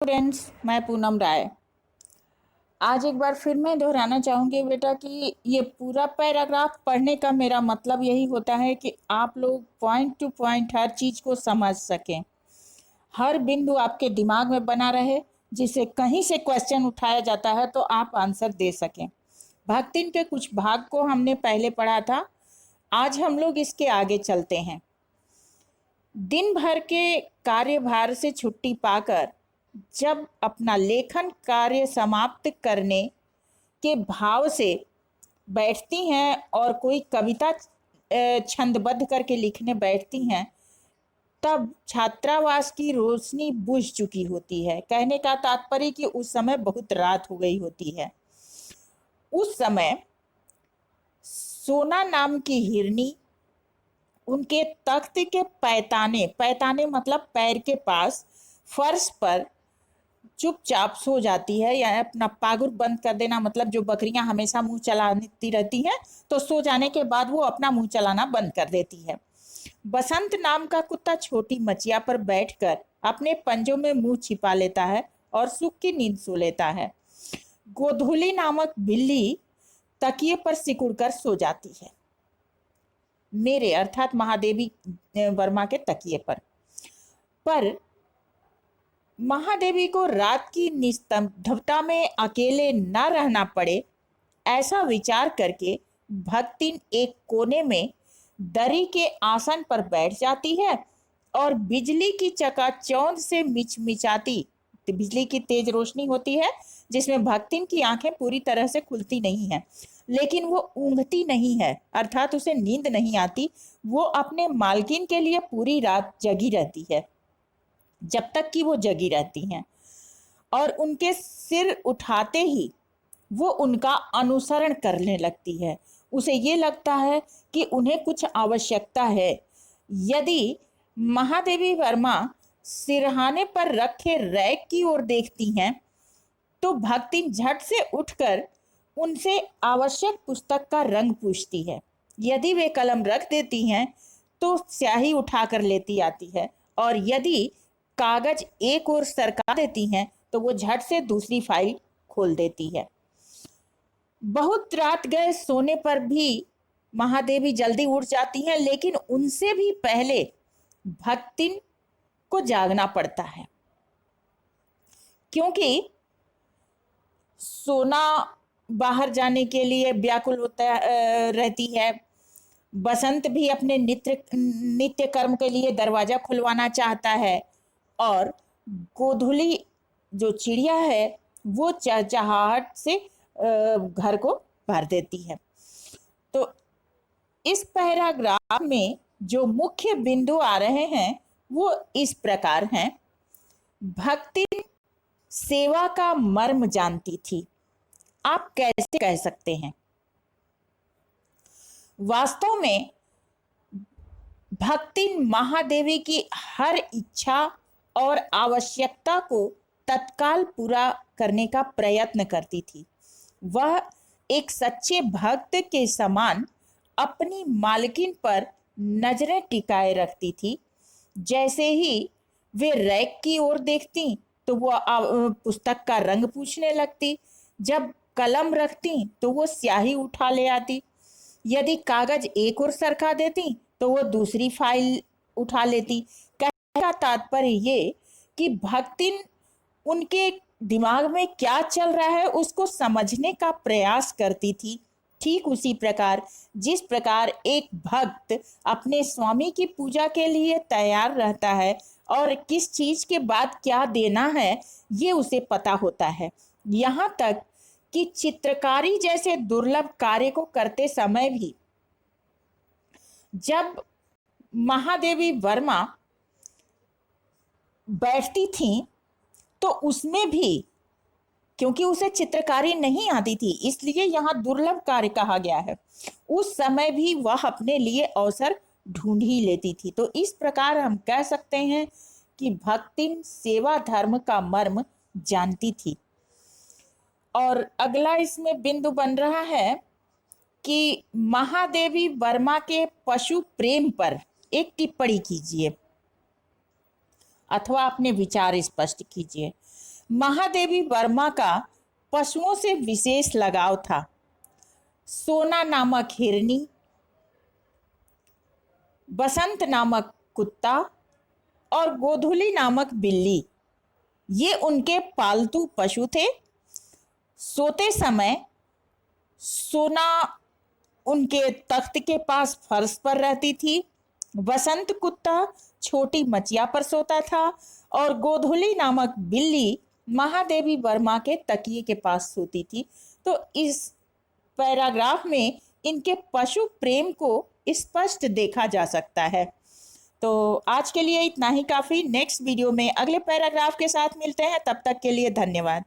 Friends, मैं पूनम राय। आज एक बार फिर मैं दोहराना चाहूँगी बेटा कि ये पूरा पैराग्राफ पढ़ने का मेरा मतलब यही होता है कि आप लोग पॉइंट टू पॉइंट हर चीज़ को समझ सकें, हर बिंदु आपके दिमाग में बना रहे, जिसे कहीं से क्वेश्चन उठाया जाता है तो आप आंसर दे सकें। भक्तिन के कुछ भाग को हमने पहले पढ़ा था, आज हम लोग इसके आगे चलते हैं। दिन भर के कार्यभार से छुट्टी पाकर जब अपना लेखन कार्य समाप्त करने के भाव से बैठती हैं और कोई कविता छंदबद्ध करके लिखने बैठती हैं, तब छात्रावास की रोशनी बुझ चुकी होती है। कहने का तात्पर्य कि उस समय बहुत रात हो गई होती है। उस समय सोना नाम की हिरनी उनके तख्त के पैताने मतलब पैर के पास फर्श पर चुपचाप सो जाती है, या अपना पागुर बंद कर देना, मतलब जो बकरियां हमेशा मुंह चलाती रहती हैं तो सो जाने के बाद वो अपना मुंह चलाना बंद कर देती है। बसंत नाम का कुत्ता छोटी मचिया पर बैठकर अपने पंजों में मुंह छिपा लेता है और सुख की नींद सो लेता है। गोधूली नामक बिल्ली तकिए पर सिकुड़कर सो जाती है, मेरे अर्थात महादेवी वर्मा के तकिए पर महादेवी को रात की निस्तब्धता में अकेले न रहना पड़े, ऐसा विचार करके भक्तिन एक कोने में दरी के आसन पर बैठ जाती है और बिजली की चकाचौंध से मिचमिचाती, बिजली की तेज रोशनी होती है जिसमें भक्तिन की आंखें पूरी तरह से खुलती नहीं है, लेकिन वो ऊँघती नहीं है, अर्थात उसे नींद नहीं आती। वो अपने मालकिन के लिए पूरी रात जगी रहती है, जब तक कि वो जगी रहती हैं, और उनके सिर उठाते ही वो उनका अनुसरण करने लगती है। उसे ये लगता है कि उन्हें कुछ आवश्यकता है। यदि महादेवी वर्मा सिरहाने पर रखे रैक की ओर देखती हैं तो भक्तिन झट से उठकर उनसे आवश्यक पुस्तक का रंग पूछती है। यदि वे कलम रख देती हैं तो स्याही उठाकर लेती आती है, और यदि कागज एक ओर सरका देती हैं तो वो झट से दूसरी फाइल खोल देती है। बहुत रात गए सोने पर भी महादेवी जल्दी उठ जाती हैं, लेकिन उनसे भी पहले भक्तिन को जागना पड़ता है, क्योंकि सोना बाहर जाने के लिए व्याकुल होता रहती है। बसंत भी अपने नित्य कर्म के लिए दरवाजा खुलवाना चाहता है, और गोधूली जो चिड़िया है वो चहचहाहट से घर को भर देती है। तो इस पैराग्राफ में जो मुख्य बिंदु आ रहे हैं वो इस प्रकार हैं। भक्ति सेवा का मर्म जानती थी। आप कैसे कह सकते हैं? वास्तव में भक्ति महादेवी की हर इच्छा और आवश्यकता को तत्काल पूरा करने का प्रयत्न करती थी। वह एक सच्चे भक्त के समान अपनी मालकिन पर नजरें टिकाए रखती थी। जैसे ही वे रैक की ओर देखती तो वो पुस्तक का रंग पूछने लगती, जब कलम रखती तो वो स्याही उठा ले आती, यदि कागज एक ओर सरका देती तो वो दूसरी फाइल उठा लेती। कहने का तात्पर्य ये कि भक्तिन उनके दिमाग में क्या चल रहा है उसको समझने का प्रयास करती थी। ठीक उसी प्रकार जिस प्रकार एक भक्त अपने स्वामी की पूजा के लिए तैयार रहता है और किस चीज के बाद क्या देना है ये उसे पता होता है। यहाँ तक कि चित्रकारी जैसे दुर्लभ कार्य को करते समय भी जब महादेवी वर्मा बैठती थी तो उसमें भी, क्योंकि उसे चित्रकारी नहीं आती थी इसलिए यहाँ दुर्लभ कार्य कहा गया है, उस समय भी वह अपने लिए अवसर ढूंढ ही लेती थी। तो इस प्रकार हम कह सकते हैं कि भक्तिन सेवा धर्म का मर्म जानती थी। और अगला इसमें बिंदु बन रहा है कि महादेवी वर्मा के पशु प्रेम पर एक टिप्पणी कीजिए अथवा अपने विचार स्पष्ट कीजिए। महादेवी वर्मा का पशुओं से विशेष लगाव था। सोना नामक हिरनी, बसंत नामक कुत्ता और गोधुली नामक बिल्ली, ये उनके पालतू पशु थे। सोते समय सोना उनके तख्त के पास फर्श पर रहती थी। बसंत कुत्ता छोटी मचिया पर सोता था और गोधुली नामक बिल्ली महादेवी वर्मा के तकिए के पास सोती थी। तो इस पैराग्राफ में इनके पशु प्रेम को स्पष्ट देखा जा सकता है। तो आज के लिए इतना ही काफ़ी। नेक्स्ट वीडियो में अगले पैराग्राफ के साथ मिलते हैं, तब तक के लिए धन्यवाद।